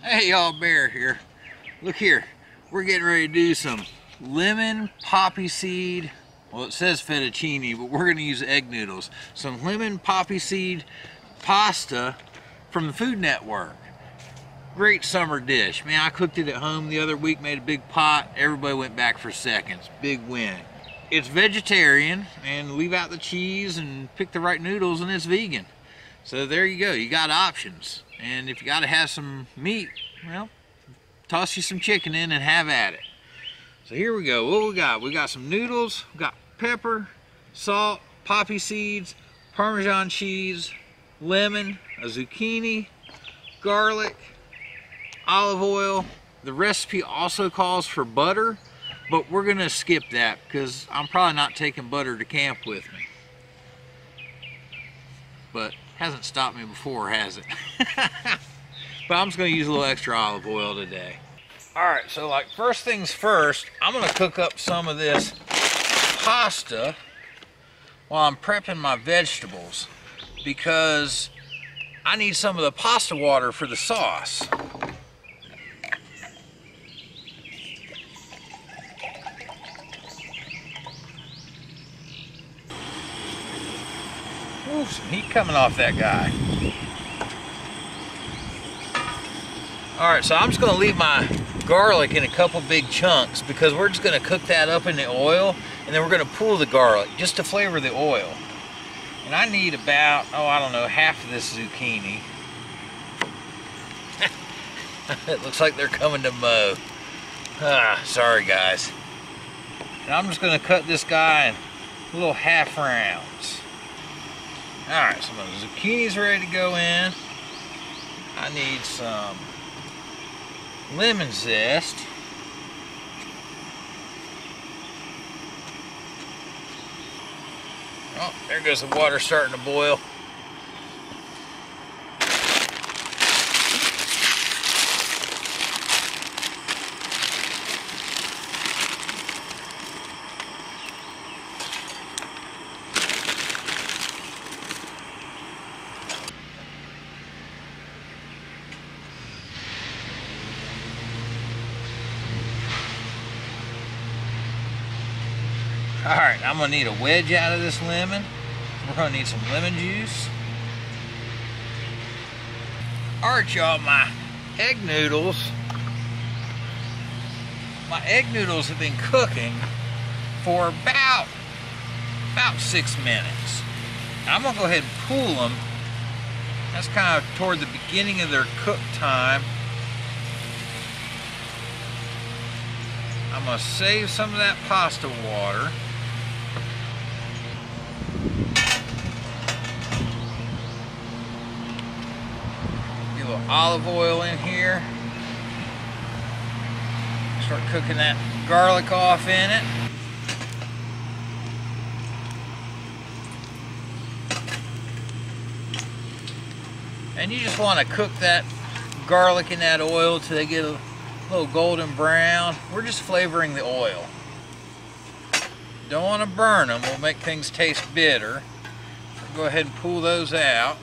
Hey y'all, Bear here. Look here, we're getting ready to do some lemon poppy seed, well it says fettuccine, but we're gonna use egg noodles. Some lemon poppy seed pasta from the Food Network. Great summer dish. Man, I cooked it at home the other week, made a big pot, everybody went back for seconds. Big win. It's vegetarian, and leave out the cheese and pick the right noodles, and it's vegan. So there you go, you got options. And if you gotta have some meat, well, toss you some chicken in and have at it. So here we go, what we got? We got some noodles, we got pepper, salt, poppy seeds, Parmesan cheese, lemon, a zucchini, garlic, olive oil. The recipe also calls for butter, but we're gonna skip that because I'm probably not taking butter to camp with me. But hasn't stopped me before, has it? But I'm just gonna use a little extra olive oil today. All right, so like first things first, I'm gonna cook up some of this pasta while I'm prepping my vegetables because I need some of the pasta water for the sauce. Ooh, some heat coming off that guy. All right, so I'm just gonna leave my garlic in a couple big chunks because we're just gonna cook that up in the oil and then we're gonna pull the garlic just to flavor the oil. And I need about, oh, I don't know, half of this zucchini. It looks like they're coming to mow. Sorry guys. And I'm just gonna cut this guy in little half rounds. Alright, so my zucchini's ready to go in. I need some lemon zest. Oh, there goes the water starting to boil. Alright, I'm going to need a wedge out of this lemon. We're going to need some lemon juice. Alright y'all, my egg noodles have been cooking for about 6 minutes. I'm going to go ahead and pull them. That's kind of toward the beginning of their cook time. I'm going to save some of that pasta water. Get a little olive oil in here. Start cooking that garlic off in it. And you just want to cook that garlic in that oil till they get a little golden brown. We're just flavoring the oil. Don't want to burn them, we'll make things taste bitter. We'll go ahead and pull those out.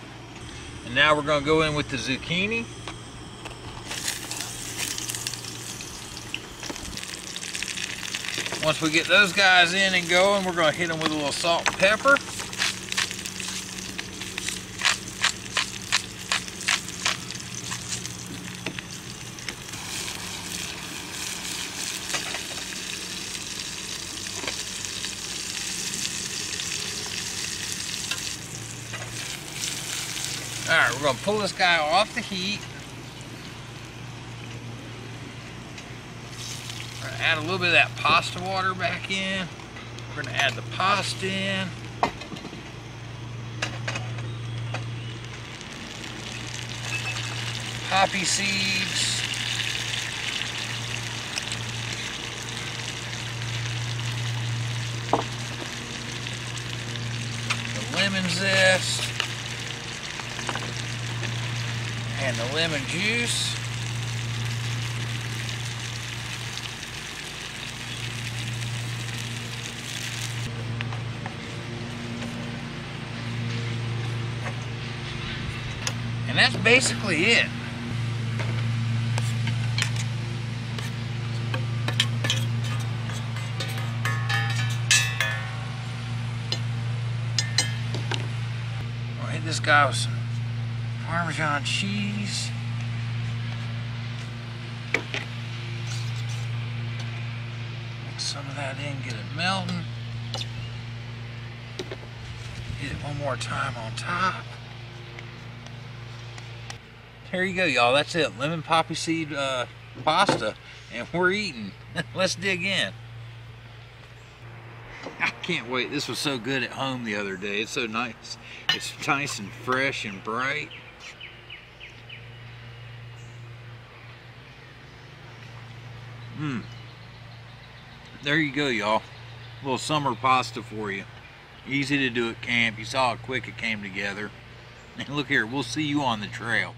And now we're going to go in with the zucchini. Once we get those guys in and going, we're going to hit them with a little salt and pepper. Alright, we're going to pull this guy off the heat. We're going to add a little bit of that pasta water back in. We're going to add the pasta in. Poppy seeds. The lemon zest. And the lemon juice. And that's basically it. guy with some Parmesan cheese. Mix some of that in, get it melting. Hit it one more time on top. There you go, y'all. That's it. Lemon poppy seed pasta, and we're eating. Let's dig in. I can't wait. This was so good at home the other day. It's so nice. It's nice and fresh and bright. There you go, y'all. A little summer pasta for you. Easy to do at camp. You saw how quick it came together. And look here, we'll see you on the trail.